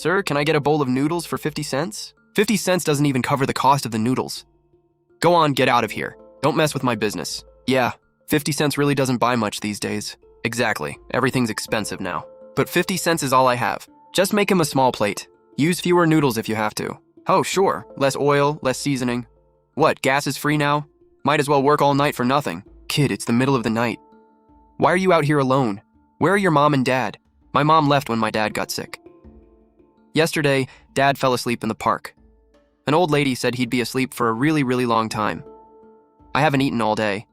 Sir, can I get a bowl of noodles for 50 cents? 50 cents doesn't even cover the cost of the noodles. Go on, get out of here. Don't mess with my business. Yeah, 50 cents really doesn't buy much these days. Exactly, everything's expensive now. But 50 cents is all I have. Just make him a small plate. Use fewer noodles if you have to. Oh, sure, less oil, less seasoning. What, gas is free now? Might as well work all night for nothing. Kid, it's the middle of the night. Why are you out here alone? Where are your mom and dad? My mom left when my dad got sick. Yesterday, Dad fell asleep in the park. An old lady said he'd be asleep for a really, really long time. I haven't eaten all day,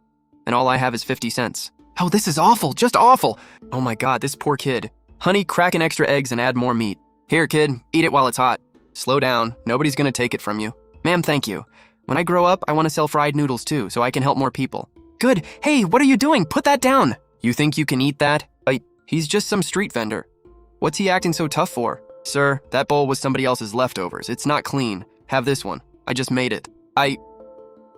and all I have is 50 cents. Oh, this is awful, just awful. Oh my God, this poor kid. Honey, crack in extra eggs and add more meat. Here, kid, eat it while it's hot. Slow down, nobody's gonna take it from you. Ma'am, thank you. When I grow up, I want to sell fried noodles too, so I can help more people. Good. Hey, what are you doing? Put that down. You think you can eat that? He's just some street vendor. What's he acting so tough for? Sir, that bowl was somebody else's leftovers. It's not clean. Have this one. I just made it. I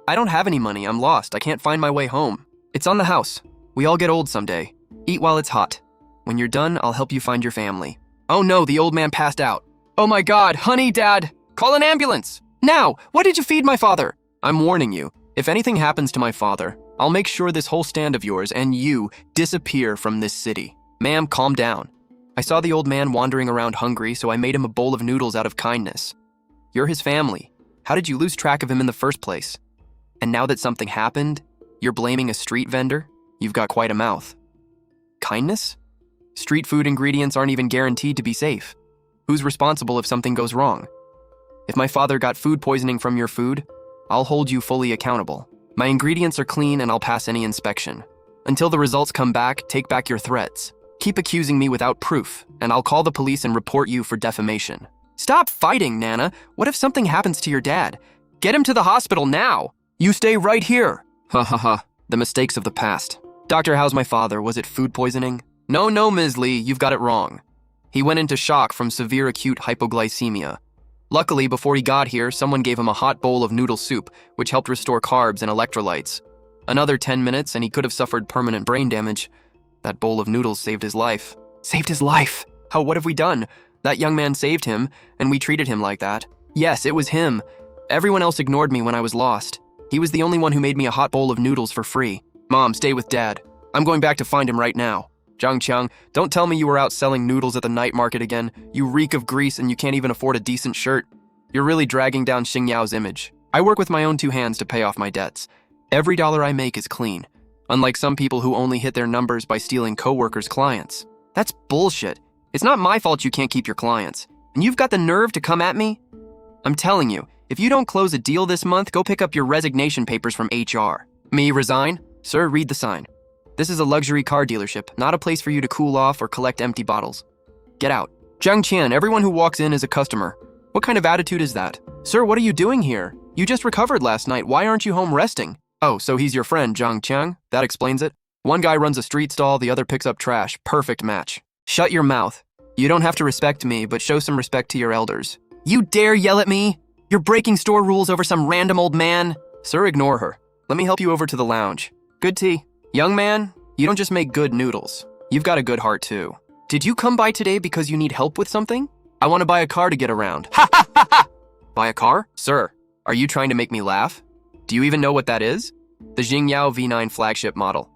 don't have any money. I'm lost. I can't find my way home. It's on the house. We all get old someday. Eat while it's hot. When you're done, I'll help you find your family. Oh no, the old man passed out. Oh my God, honey, Dad, call an ambulance. Now, what did you feed my father? I'm warning you, if anything happens to my father, I'll make sure this whole stand of yours and you disappear from this city. Ma'am, calm down. I saw the old man wandering around hungry, so I made him a bowl of noodles out of kindness. You're his family. How did you lose track of him in the first place? And now that something happened, you're blaming a street vendor? You've got quite a mouth. Kindness? Street food ingredients aren't even guaranteed to be safe. Who's responsible if something goes wrong? If my father got food poisoning from your food, I'll hold you fully accountable. My ingredients are clean and I'll pass any inspection. Until the results come back, take back your threats. Keep accusing me without proof, and I'll call the police and report you for defamation. Stop fighting, Nana. What if something happens to your dad? Get him to the hospital now. You stay right here. Ha ha ha. The mistakes of the past. Doctor, how's my father? Was it food poisoning? No, Ms. Lee, you've got it wrong. He went into shock from severe acute hypoglycemia. Luckily, before he got here, someone gave him a hot bowl of noodle soup, which helped restore carbs and electrolytes. Another 10 minutes and he could have suffered permanent brain damage. That bowl of noodles saved his life. Saved his life? Oh, what have we done? That young man saved him, and we treated him like that. Yes, it was him. Everyone else ignored me when I was lost. He was the only one who made me a hot bowl of noodles for free. Mom, stay with Dad. I'm going back to find him right now. Zhang Qiang, don't tell me you were out selling noodles at the night market again. You reek of grease and you can't even afford a decent shirt. You're really dragging down Xingyao's image. I work with my own two hands to pay off my debts. Every dollar I make is clean. Unlike some people who only hit their numbers by stealing coworkers' clients. That's bullshit. It's not my fault you can't keep your clients. And you've got the nerve to come at me? I'm telling you, if you don't close a deal this month, go pick up your resignation papers from HR. Me resign? Sir, read the sign. This is a luxury car dealership, not a place for you to cool off or collect empty bottles. Get out. Zhang Qian, everyone who walks in is a customer. What kind of attitude is that? Sir, what are you doing here? You just recovered last night. Why aren't you home resting? Oh, so he's your friend, Zhang Qiang? That explains it. One guy runs a street stall, the other picks up trash. Perfect match. Shut your mouth. You don't have to respect me, but show some respect to your elders. You dare yell at me? You're breaking store rules over some random old man? Sir, ignore her. Let me help you over to the lounge. Good tea. Young man, you don't just make good noodles. You've got a good heart too. Did you come by today because you need help with something? I want to buy a car to get around. Ha ha ha ha! Buy a car? Sir, are you trying to make me laugh? Do you even know what that is? The Xingyao V9 flagship model.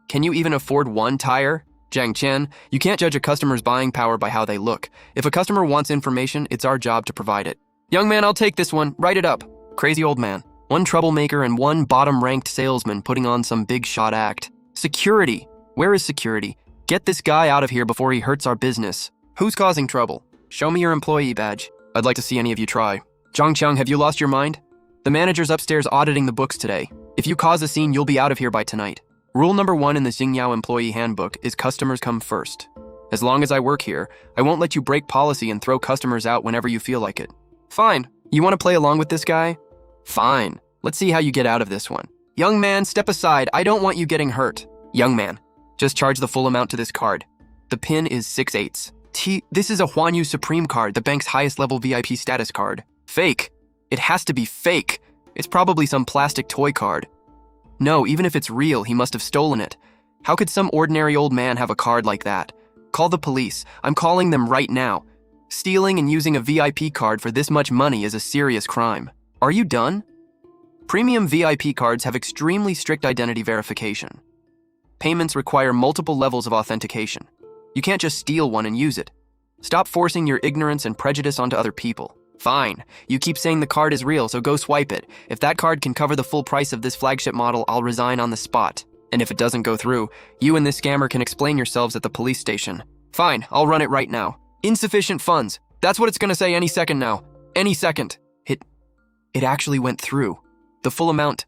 Can you even afford one tire? Zhang Qian, you can't judge a customer's buying power by how they look. If a customer wants information, it's our job to provide it. Young man, I'll take this one. Write it up. Crazy old man. One troublemaker and one bottom-ranked salesman putting on some big-shot act. Security. Where is security? Get this guy out of here before he hurts our business. Who's causing trouble? Show me your employee badge. I'd like to see any of you try. Zhang Qiang, have you lost your mind? The manager's upstairs auditing the books today. If you cause a scene, you'll be out of here by tonight. Rule number 1 in the Xingyao employee handbook is customers come first. As long as I work here, I won't let you break policy and throw customers out whenever you feel like it. Fine. You want to play along with this guy? Fine. Let's see how you get out of this one. Young man, step aside. I don't want you getting hurt. Young man, just charge the full amount to this card. The PIN is 6/8. This is a Huanyu Supreme card, the bank's highest level VIP status card. Fake. It has to be fake. It's probably some plastic toy card. No, even if it's real, he must have stolen it. How could some ordinary old man have a card like that? Call the police. I'm calling them right now. Stealing and using a VIP card for this much money is a serious crime. Are you done? Premium VIP cards have extremely strict identity verification. Payments require multiple levels of authentication. You can't just steal one and use it. Stop forcing your ignorance and prejudice onto other people. Fine, you keep saying the card is real, so go swipe it. If that card can cover the full price of this flagship model, I'll resign on the spot. And if it doesn't go through, you and this scammer can explain yourselves at the police station. Fine, I'll run it right now. Insufficient funds. That's what it's gonna say any second now. Any second. It actually went through. The full amount.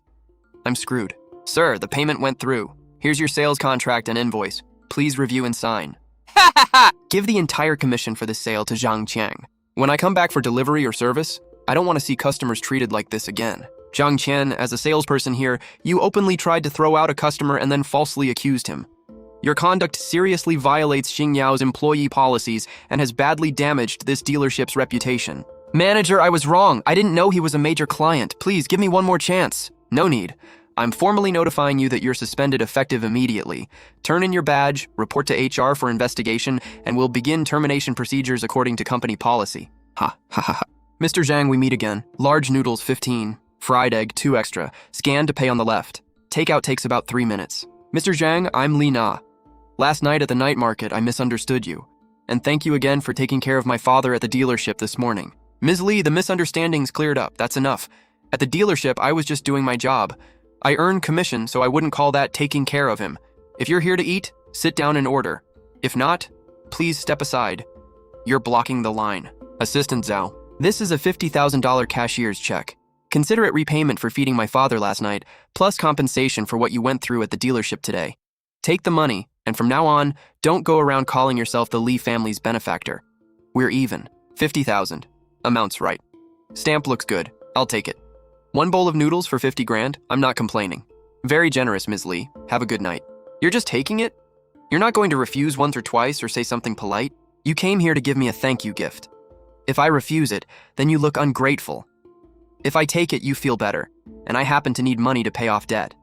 I'm screwed. Sir, the payment went through. Here's your sales contract and invoice. Please review and sign. Give the entire commission for this sale to Zhang Qiang. When I come back for delivery or service, I don't want to see customers treated like this again. Zhang Qian, as a salesperson here, you openly tried to throw out a customer and then falsely accused him. Your conduct seriously violates Xingyao's employee policies and has badly damaged this dealership's reputation. Manager, I was wrong. I didn't know he was a major client. Please, give me one more chance. No need. I'm formally notifying you that you're suspended effective immediately. Turn in your badge, report to HR for investigation, and we'll begin termination procedures according to company policy. Ha, ha, ha, ha. Mr. Zhang, we meet again. Large noodles, 15. Fried egg, 2 extra. Scan to pay on the left. Takeout takes about 3 minutes. Mr. Zhang, I'm Li Na. Last night at the night market, I misunderstood you. And thank you again for taking care of my father at the dealership this morning. Ms. Li, the misunderstanding's cleared up. That's enough. At the dealership, I was just doing my job. I earn commission, so I wouldn't call that taking care of him. If you're here to eat, sit down and order. If not, please step aside. You're blocking the line. Assistant Zhao, this is a $50,000 cashier's check. Consider it repayment for feeding my father last night, plus compensation for what you went through at the dealership today. Take the money, and from now on, don't go around calling yourself the Li family's benefactor. We're even. 50,000. Amount's right. Stamp looks good. I'll take it. 1 bowl of noodles for 50 grand? I'm not complaining. Very generous, Ms. Li. Have a good night. You're just taking it? You're not going to refuse once or twice or say something polite? You came here to give me a thank you gift. If I refuse it, then you look ungrateful. If I take it, you feel better, and I happen to need money to pay off debt.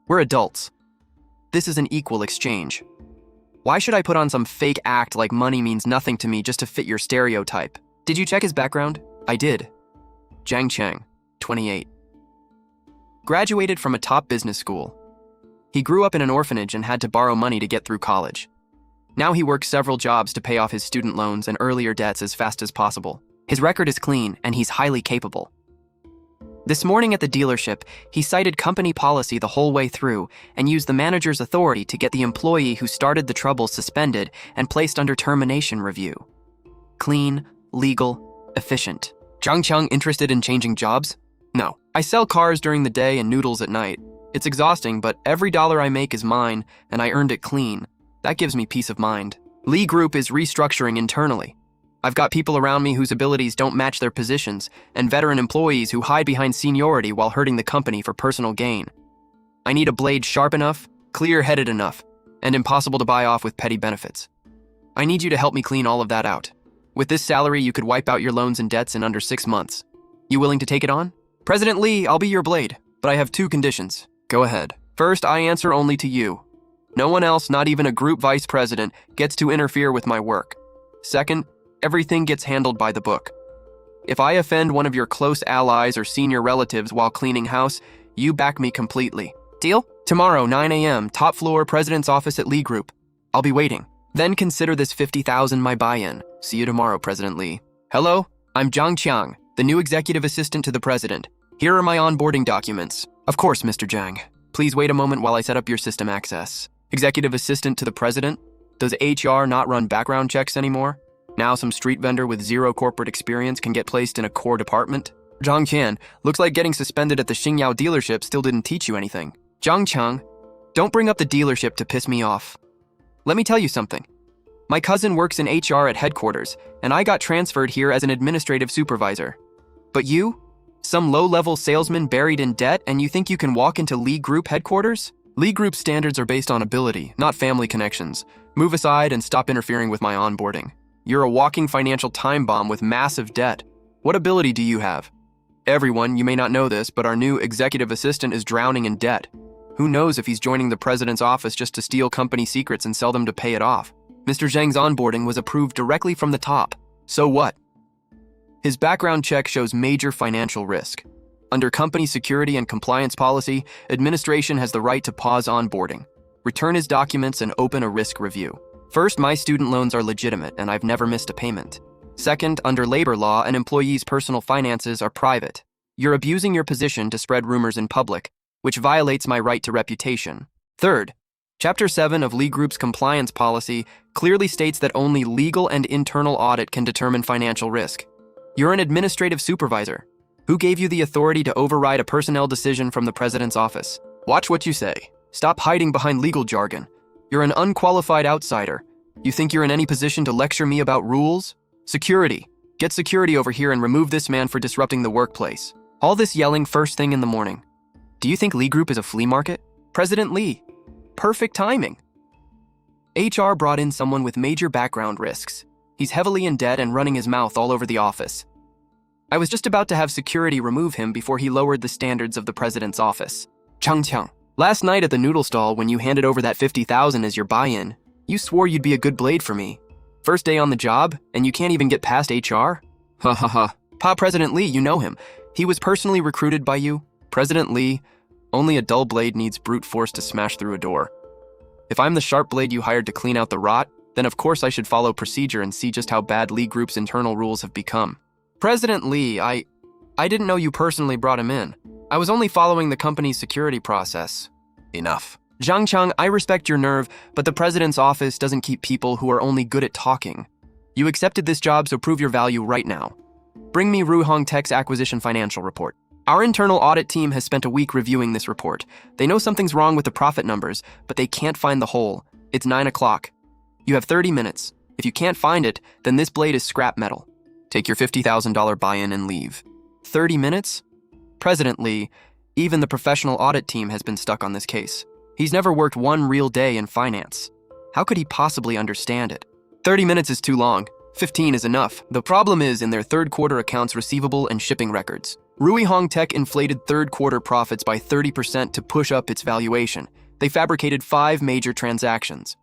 We're adults. This is an equal exchange. Why should I put on some fake act like money means nothing to me just to fit your stereotype? Did you check his background? I did. Zhang Qiang, 28. Graduated from a top business school. He grew up in an orphanage and had to borrow money to get through college. Now he works several jobs to pay off his student loans and earlier debts as fast as possible. His record is clean, and he's highly capable. This morning at the dealership, he cited company policy the whole way through and used the manager's authority to get the employee who started the trouble suspended and placed under termination review. Clean, legal, efficient. Zhang Qiang interested in changing jobs? No. I sell cars during the day and noodles at night. It's exhausting, but every dollar I make is mine, and I earned it clean. That gives me peace of mind. Li Group is restructuring internally. I've got people around me whose abilities don't match their positions, and veteran employees who hide behind seniority while hurting the company for personal gain. I need a blade sharp enough, clear-headed enough, and impossible to buy off with petty benefits. I need you to help me clean all of that out. With this salary, you could wipe out your loans and debts in under 6 months. You willing to take it on? President Li, I'll be your blade, but I have 2 conditions. Go ahead. First, I answer only to you. No one else, not even a group vice president, gets to interfere with my work. Second, everything gets handled by the book. If I offend one of your close allies or senior relatives while cleaning house, you back me completely. Deal? Tomorrow, 9 a.m., top floor, president's office at Li Group. I'll be waiting. Then consider this 50,000 my buy-in. See you tomorrow, President Li. Hello, I'm Zhang Qiang, the new executive assistant to the president. Here are my onboarding documents. Of course, Mr. Zhang. Please wait a moment while I set up your system access. Executive assistant to the president? Does HR not run background checks anymore? Now some street vendor with 0 corporate experience can get placed in a core department? Zhang Qian, looks like getting suspended at the Xingyao dealership still didn't teach you anything. Zhang Qiang, don't bring up the dealership to piss me off. Let me tell you something. My cousin works in HR at headquarters, and I got transferred here as an administrative supervisor. But you? Some low-level salesman buried in debt, and you think you can walk into Li Group headquarters? Li Group standards are based on ability, not family connections. Move aside and stop interfering with my onboarding. You're a walking financial time bomb with massive debt. What ability do you have? Everyone, you may not know this, but our new executive assistant is drowning in debt. Who knows if he's joining the president's office just to steal company secrets and sell them to pay it off. Mr. Zhang's onboarding was approved directly from the top. So what? His background check shows major financial risk. Under company security and compliance policy, administration has the right to pause onboarding, return his documents, and open a risk review. First, my student loans are legitimate and I've never missed a payment. Second, under labor law, an employee's personal finances are private. You're abusing your position to spread rumors in public, which violates my right to reputation. Third, Chapter 7 of Lee Group's compliance policy clearly states that only legal and internal audit can determine financial risk. You're an administrative supervisor. Who gave you the authority to override a personnel decision from the president's office? Watch what you say. Stop hiding behind legal jargon. You're an unqualified outsider. You think you're in any position to lecture me about rules? Security. Get security over here and remove this man for disrupting the workplace. All this yelling first thing in the morning. Do you think Lee Group is a flea market? President Lee. Perfect timing. HR brought in someone with major background risks. He's heavily in debt and running his mouth all over the office. I was just about to have security remove him before he lowered the standards of the president's office. Chang, last night at the noodle stall when you handed over that $50,000 as your buy-in, you swore you'd be a good blade for me. First day on the job, and you can't even get past HR? Ha ha ha. Pa President Lee, you know him. He was personally recruited by you. President Lee, only a dull blade needs brute force to smash through a door. If I'm the sharp blade you hired to clean out the rot, then of course I should follow procedure and see just how bad Lee Group's internal rules have become. President Lee, I didn't know you personally brought him in. I was only following the company's security process. Enough. Zhang Chang, I respect your nerve, but the president's office doesn't keep people who are only good at talking. You accepted this job, so prove your value right now. Bring me Ruhong Tech's acquisition financial report. Our internal audit team has spent a week reviewing this report. They know something's wrong with the profit numbers, but they can't find the hole. It's 9 o'clock. You have 30 minutes. If you can't find it, then this blade is scrap metal. Take your $50,000 buy-in and leave. 30 minutes? President Lee, even the professional audit team has been stuck on this case. He's never worked one real day in finance. How could he possibly understand it? 30 minutes is too long. 15 is enough. The problem is in their third quarter accounts receivable and shipping records. Ruihong Tech inflated third quarter profits by 30% to push up its valuation. They fabricated 5 major transactions.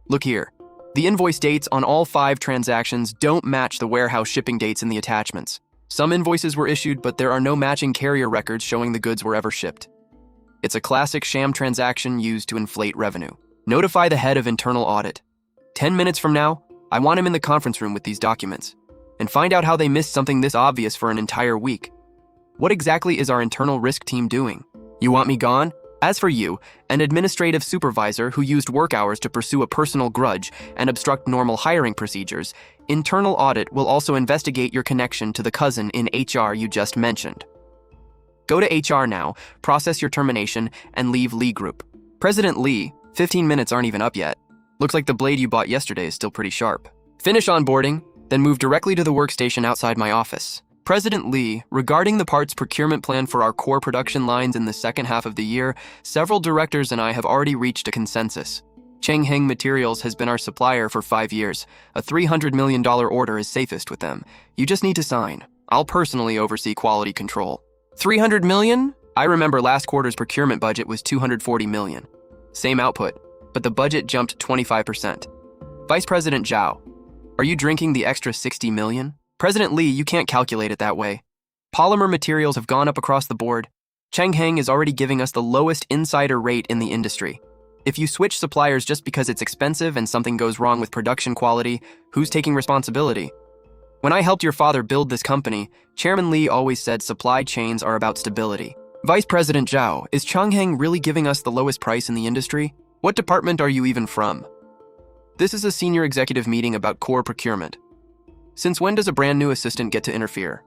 Look here. The invoice dates on all 5 transactions don't match the warehouse shipping dates in the attachments. Some invoices were issued, but there are no matching carrier records showing the goods were ever shipped. It's a classic sham transaction used to inflate revenue. Notify the head of internal audit. 10 minutes from now, I want him in the conference room with these documents. And find out how they missed something this obvious for an entire week. What exactly is our internal risk team doing? You want me gone? As for you, an administrative supervisor who used work hours to pursue a personal grudge and obstruct normal hiring procedures, internal audit will also investigate your connection to the cousin in HR you just mentioned. Go to HR now, process your termination, and leave Lee Group. President Lee, 15 minutes aren't even up yet. Looks like the blade you bought yesterday is still pretty sharp. Finish onboarding, then move directly to the workstation outside my office. President Lee, regarding the parts procurement plan for our core production lines in the second half of the year, several directors and I have already reached a consensus. Changheng Materials has been our supplier for 5 years. A $300 million order is safest with them. You just need to sign. I'll personally oversee quality control. 300 million? I remember last quarter's procurement budget was 240 million. Same output, but the budget jumped 25%. Vice President Zhao, are you drinking the extra 60 million? President Lee, you can't calculate it that way. Polymer materials have gone up across the board. Changheng is already giving us the lowest insider rate in the industry. If you switch suppliers just because it's expensive and something goes wrong with production quality, who's taking responsibility? When I helped your father build this company, Chairman Lee always said supply chains are about stability. Vice President Zhao, is Changheng really giving us the lowest price in the industry? What department are you even from? This is a senior executive meeting about core procurement. Since when does a brand new assistant get to interfere?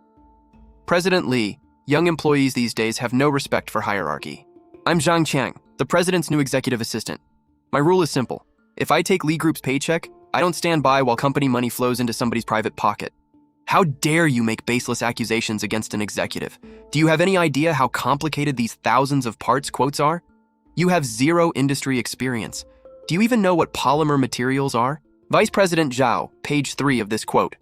President Lee, young employees these days have no respect for hierarchy. I'm Zhang Qiang, the president's new executive assistant. My rule is simple. If I take Lee Group's paycheck, I don't stand by while company money flows into somebody's private pocket. How dare you make baseless accusations against an executive? Do you have any idea how complicated these thousands of parts quotes are? You have zero industry experience. Do you even know what polymer materials are? Vice President Zhao, page 3 of this quote.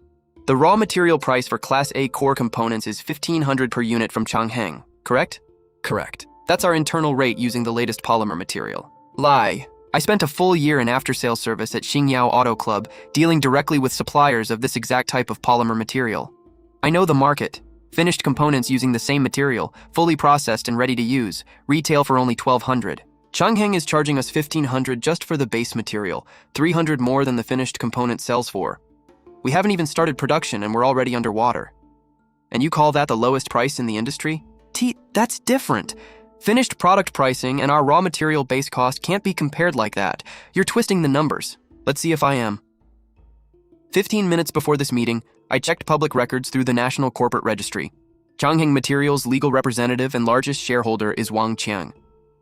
The raw material price for Class A core components is $1,500 per unit from Changheng, correct? Correct. That's our internal rate using the latest polymer material. Lie. I spent a full year in after-sales service at Xingyao Auto Club, dealing directly with suppliers of this exact type of polymer material. I know the market. Finished components using the same material, fully processed and ready to use, retail for only $1,200. Changheng is charging us $1,500 just for the base material, $300 more than the finished component sells for. We haven't even started production and we're already underwater. And you call that the lowest price in the industry? That's different. Finished product pricing and our raw material base cost can't be compared like that. You're twisting the numbers. Let's see if I am. 15 minutes before this meeting, I checked public records through the National Corporate Registry. Changheng Materials' legal representative and largest shareholder is Wang Qiang.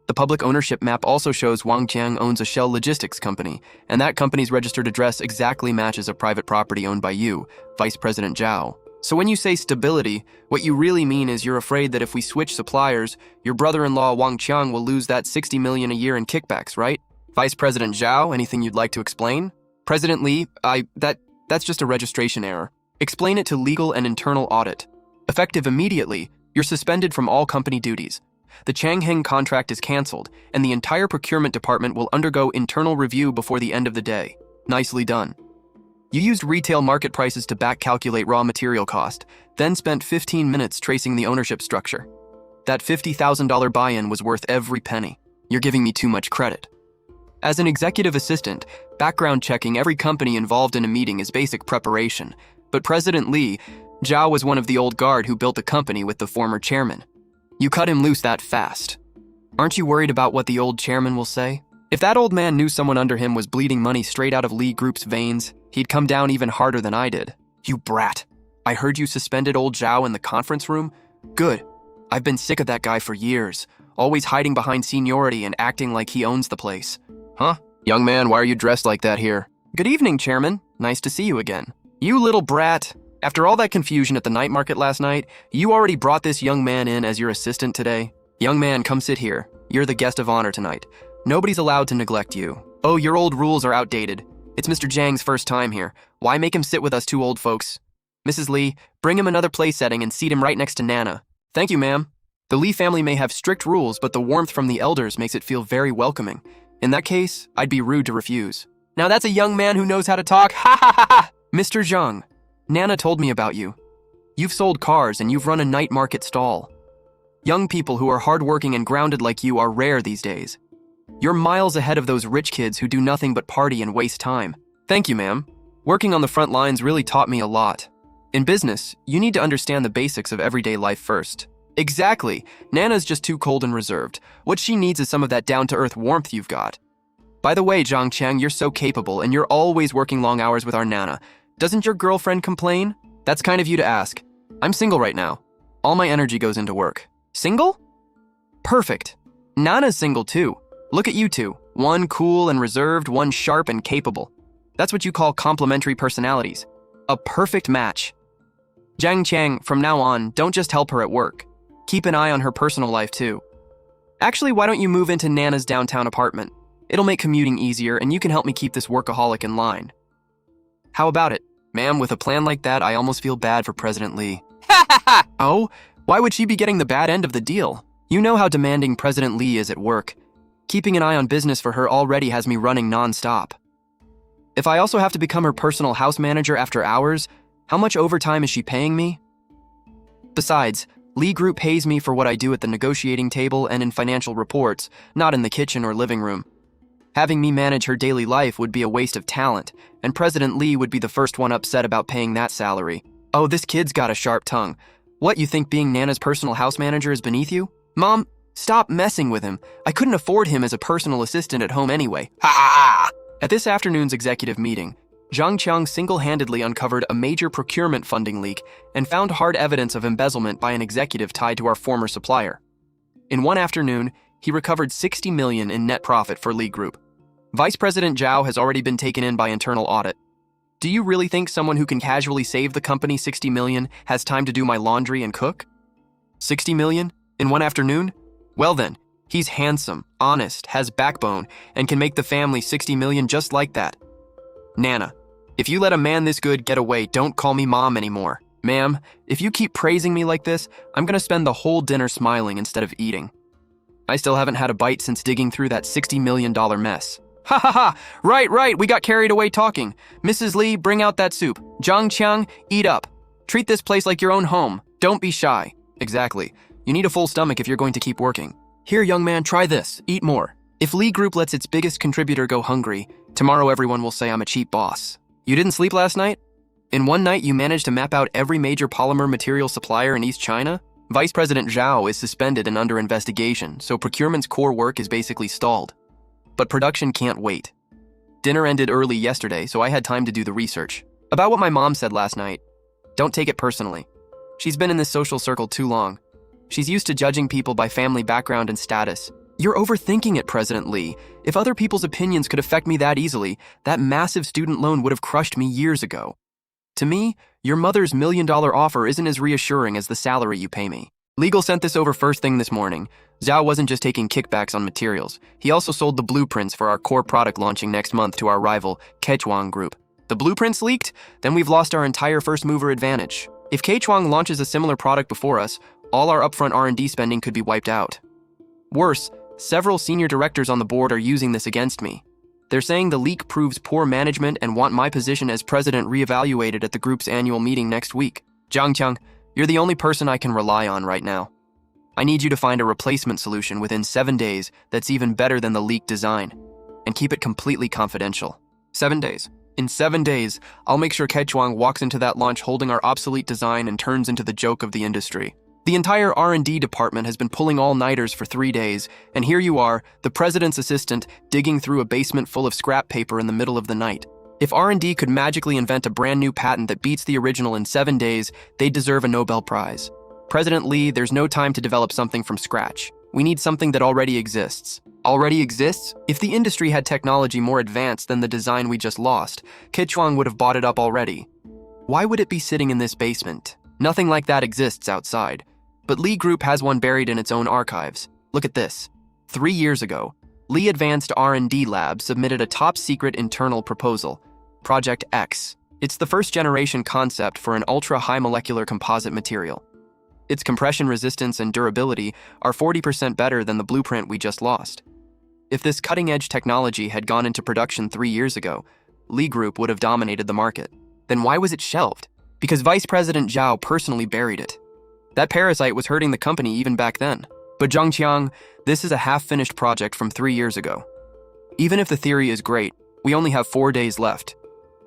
The public ownership map also shows Wang Qiang owns a shell logistics company, and that company's registered address exactly matches a private property owned by you, Vice President Zhao. So when you say stability, what you really mean is you're afraid that if we switch suppliers, your brother-in-law Wang Qiang will lose that $60 million a year in kickbacks, right? Vice President Zhao, anything you'd like to explain? President Li, that's just a registration error. Explain it to legal and internal audit. Effective immediately, you're suspended from all company duties. The Changheng contract is canceled, and the entire procurement department will undergo internal review before the end of the day. Nicely done. You used retail market prices to back-calculate raw material cost, then spent 15 minutes tracing the ownership structure. That $50,000 buy-in was worth every penny. You're giving me too much credit. As an executive assistant, background checking every company involved in a meeting is basic preparation. But President Li, Zhao was one of the old guard who built the company with the former chairman. You cut him loose that fast. Aren't you worried about what the old chairman will say? If that old man knew someone under him was bleeding money straight out of Li Group's veins, he'd come down even harder than I did. You brat. I heard you suspended old Zhao in the conference room? Good. I've been sick of that guy for years, always hiding behind seniority and acting like he owns the place. Huh? Young man, why are you dressed like that here? Good evening, Chairman. Nice to see you again. You little brat. After all that confusion at the night market last night, you already brought this young man in as your assistant today? Young man, come sit here. You're the guest of honor tonight. Nobody's allowed to neglect you. Oh, your old rules are outdated. It's Mr. Zhang's first time here. Why make him sit with us two old folks? Mrs. Li, bring him another place setting and seat him right next to Nana. Thank you, ma'am. The Li family may have strict rules, but the warmth from the elders makes it feel very welcoming. In that case, I'd be rude to refuse. Now that's a young man who knows how to talk. Ha ha ha ha! Mr. Zhang, Nana told me about you. You've sold cars and you've run a night market stall. Young people who are hardworking and grounded like you are rare these days. You're miles ahead of those rich kids who do nothing but party and waste time. Thank you, ma'am. Working on the front lines really taught me a lot. In business, you need to understand the basics of everyday life first. Exactly. Nana's just too cold and reserved. What she needs is some of that down-to-earth warmth you've got. By the way, Zhang Qiang, you're so capable and you're always working long hours with our Nana. Doesn't your girlfriend complain? That's kind of you to ask. I'm single right now. All my energy goes into work. Single? Perfect. Nana's single too. Look at you two. One cool and reserved, one sharp and capable. That's what you call complementary personalities. A perfect match. Zhang Qiang, from now on, don't just help her at work. Keep an eye on her personal life too. Actually, why don't you move into Nana's downtown apartment? It'll make commuting easier and you can help me keep this workaholic in line. How about it? Ma'am, with a plan like that, I almost feel bad for President Li. Ha ha ha! Oh, why would she be getting the bad end of the deal? You know how demanding President Li is at work. Keeping an eye on business for her already has me running non-stop. If I also have to become her personal house manager after hours, how much overtime is she paying me? Besides, Li Group pays me for what I do at the negotiating table and in financial reports, not in the kitchen or living room. Having me manage her daily life would be a waste of talent, and President Li would be the first one upset about paying that salary. Oh, this kid's got a sharp tongue. What, you think being Nana's personal house manager is beneath you? Mom, stop messing with him. I couldn't afford him as a personal assistant at home anyway. Ha ha ha! At this afternoon's executive meeting, Zhang Qiang single-handedly uncovered a major procurement funding leak and found hard evidence of embezzlement by an executive tied to our former supplier. In one afternoon, he recovered $60 million in net profit for Li Group. Vice President Zhao has already been taken in by internal audit. Do you really think someone who can casually save the company $60 million has time to do my laundry and cook? $60 million? In one afternoon? Well then, he's handsome, honest, has backbone, and can make the family $60 million just like that. Nana, if you let a man this good get away, don't call me mom anymore. Ma'am, if you keep praising me like this, I'm gonna spend the whole dinner smiling instead of eating. I still haven't had a bite since digging through that $60 million mess. Ha ha ha! Right, we got carried away talking. Mrs. Lee, bring out that soup. Zhang Qiang, eat up. Treat this place like your own home. Don't be shy. Exactly. You need a full stomach if you're going to keep working. Here, young man, try this. Eat more. If Lee Group lets its biggest contributor go hungry, tomorrow everyone will say I'm a cheap boss. You didn't sleep last night? In one night, you managed to map out every major polymer material supplier in East China? Vice President Zhao is suspended and under investigation, so procurement's core work is basically stalled. But production can't wait. Dinner ended early yesterday, so I had time to do the research. About what my mom said last night. Don't take it personally. She's been in this social circle too long. She's used to judging people by family background and status. You're overthinking it, President Lee. If other people's opinions could affect me that easily, that massive student loan would have crushed me years ago. To me, your mother's $1 million offer isn't as reassuring as the salary you pay me. Legal sent this over first thing this morning. Zhao wasn't just taking kickbacks on materials. He also sold the blueprints for our core product launching next month to our rival, Kechuang Group. The blueprints leaked? Then we've lost our entire first mover advantage. If Kechuang launches a similar product before us, all our upfront R&D spending could be wiped out. Worse, several senior directors on the board are using this against me. They're saying the leak proves poor management and want my position as president reevaluated at the group's annual meeting next week. Zhang Qiang, you're the only person I can rely on right now. I need you to find a replacement solution within 7 days that's even better than the leaked design, and keep it completely confidential. 7 days. In 7 days, I'll make sure Kechuang walks into that launch holding our obsolete design and turns into the joke of the industry. The entire R&D department has been pulling all-nighters for 3 days, and here you are, the president's assistant, digging through a basement full of scrap paper in the middle of the night. If R&D could magically invent a brand new patent that beats the original in 7 days, they'd deserve a Nobel Prize. President Lee, there's no time to develop something from scratch. We need something that already exists. Already exists? If the industry had technology more advanced than the design we just lost, Kechuang would have bought it up already. Why would it be sitting in this basement? Nothing like that exists outside. But Lee Group has one buried in its own archives. Look at this. 3 years ago, Lee Advanced R&D Lab submitted a top-secret internal proposal, Project X. It's the first-generation concept for an ultra-high molecular composite material. Its compression resistance and durability are 40% better than the blueprint we just lost. If this cutting-edge technology had gone into production 3 years ago, Lee Group would have dominated the market. Then why was it shelved? Because Vice President Zhao personally buried it. That parasite was hurting the company even back then. But Zhang Qiang, this is a half-finished project from 3 years ago. Even if the theory is great, we only have 4 days left.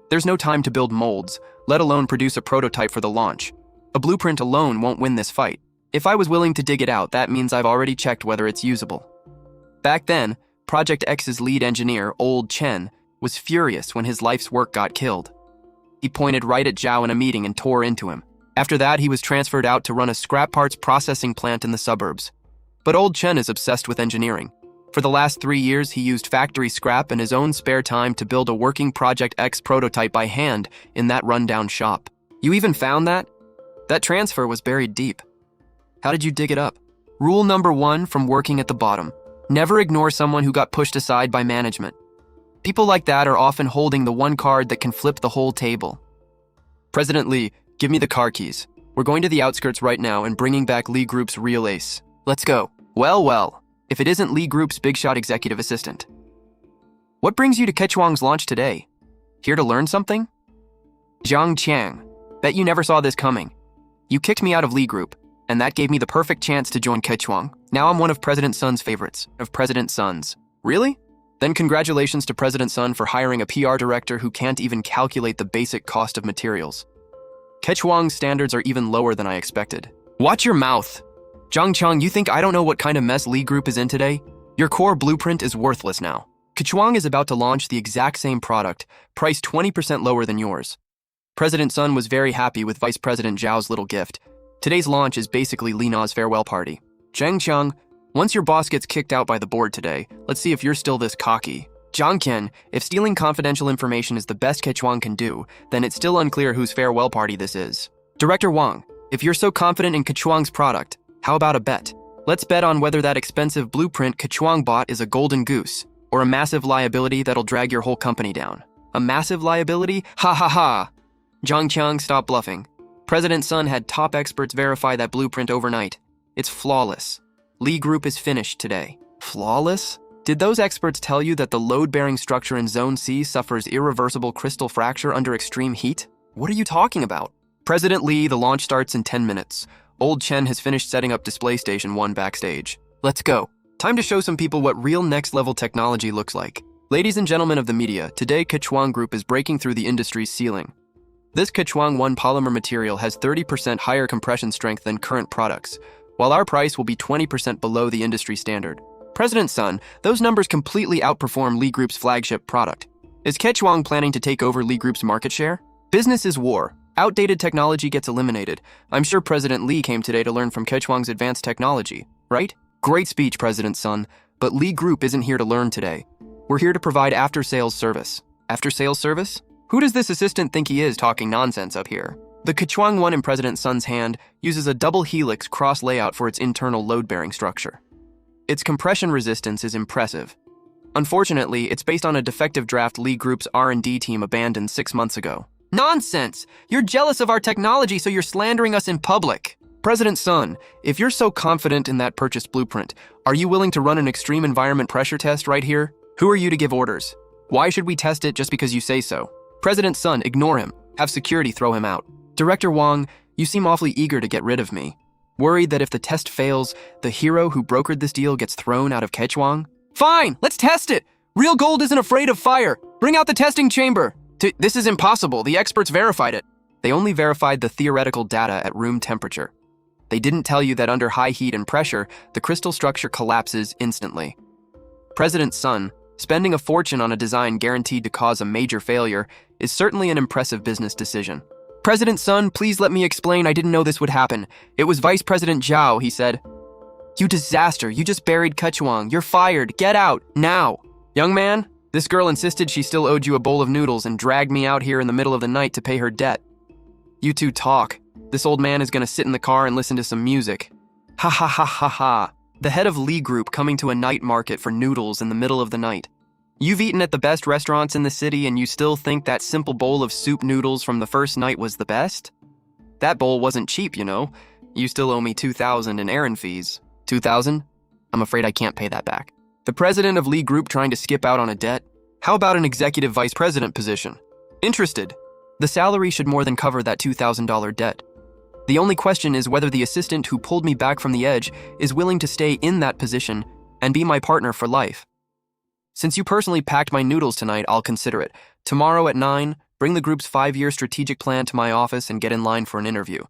There's no time to build molds, let alone produce a prototype for the launch. A blueprint alone won't win this fight. If I was willing to dig it out, that means I've already checked whether it's usable. Back then, Project X's lead engineer, Old Chen, was furious when his life's work got killed. He pointed right at Zhao in a meeting and tore into him. After that, he was transferred out to run a scrap parts processing plant in the suburbs. But Old Chen is obsessed with engineering. For the last 3 years, he used factory scrap and his own spare time to build a working Project X prototype by hand in that rundown shop. You even found that? That transfer was buried deep. How did you dig it up? Rule number 1 from working at the bottom. Never ignore someone who got pushed aside by management. People like that are often holding the one card that can flip the whole table. President Lee, give me the car keys. We're going to the outskirts right now and bringing back Lee Group's real ace. Let's go. Well, if it isn't Lee Group's big shot executive assistant. What brings you to Kechuang's launch today? Here to learn something? Zhang Qiang, bet you never saw this coming. You kicked me out of Lee Group, and that gave me the perfect chance to join Kechuang. Now I'm one of President Sun's favorites. Really? Then congratulations to President Sun for hiring a PR director who can't even calculate the basic cost of materials. Kechuang's standards are even lower than I expected. Watch your mouth! Zhang Qiang, you think I don't know what kind of mess Lee Group is in today? Your core blueprint is worthless now. Kechuang is about to launch the exact same product, priced 20% lower than yours. President Sun was very happy with Vice President Zhao's little gift. Today's launch is basically Li Na's farewell party. Zhang Qiang, once your boss gets kicked out by the board today, let's see if you're still this cocky. Zhang Qian, if stealing confidential information is the best Kechuang can do, then it's still unclear whose farewell party this is. Director Wang, if you're so confident in Kechuang's product, how about a bet? Let's bet on whether that expensive blueprint Kechuang bought is a golden goose, or a massive liability that'll drag your whole company down. A massive liability? Ha ha ha! Zhang Qiang, stop bluffing. President Sun had top experts verify that blueprint overnight. It's flawless. Lee Group is finished today. Flawless? Did those experts tell you that the load-bearing structure in Zone C suffers irreversible crystal fracture under extreme heat? What are you talking about? President Lee, the launch starts in 10 minutes. Old Chen has finished setting up Display Station 1 backstage. Let's go. Time to show some people what real next-level technology looks like. Ladies and gentlemen of the media, today Kechuang Group is breaking through the industry's ceiling. This Kechuang 1 polymer material has 30% higher compression strength than current products, while our price will be 20% below the industry standard. President Sun, those numbers completely outperform Lee Group's flagship product. Is Kechuang planning to take over Lee Group's market share? Business is war. Outdated technology gets eliminated. I'm sure President Lee came today to learn from Kechuang's advanced technology, right? Great speech, President Sun, but Lee Group isn't here to learn today. We're here to provide after-sales service. After-sales service? Who does this assistant think he is talking nonsense up here? The Kechuang 1 in President Sun's hand uses a double helix cross layout for its internal load-bearing structure. Its compression resistance is impressive. Unfortunately, it's based on a defective draft Lee Group's R&D team abandoned 6 months ago. Nonsense! You're jealous of our technology, so you're slandering us in public. President Sun, if you're so confident in that purchased blueprint, are you willing to run an extreme environment pressure test right here? Who are you to give orders? Why should we test it just because you say so? President Sun, ignore him. Have security throw him out. Director Wang, you seem awfully eager to get rid of me. Worried that if the test fails, the hero who brokered this deal gets thrown out of Kechuang? Fine, let's test it! Real gold isn't afraid of fire. Bring out the testing chamber. This is impossible. The experts verified it. They only verified the theoretical data at room temperature. They didn't tell you that under high heat and pressure, the crystal structure collapses instantly. President Sun, spending a fortune on a design guaranteed to cause a major failure is certainly an impressive business decision. President Sun, please let me explain. I didn't know this would happen. It was Vice President Zhao, he said. You disaster. You just buried Kechuang. You're fired. Get out. Now. Young man, this girl insisted she still owed you a bowl of noodles and dragged me out here in the middle of the night to pay her debt. You two talk. This old man is going to sit in the car and listen to some music. Ha ha ha ha ha. The head of Lee Group coming to a night market for noodles in the middle of the night. You've eaten at the best restaurants in the city and you still think that simple bowl of soup noodles from the first night was the best? That bowl wasn't cheap, you know. You still owe me $2,000 in errand fees. $2,000? I'm afraid I can't pay that back. The president of Lee Group trying to skip out on a debt? How about an executive vice president position? Interested. The salary should more than cover that $2,000 debt. The only question is whether the assistant who pulled me back from the edge is willing to stay in that position and be my partner for life. Since you personally packed my noodles tonight, I'll consider it. Tomorrow at 9, bring the group's 5-year strategic plan to my office and get in line for an interview.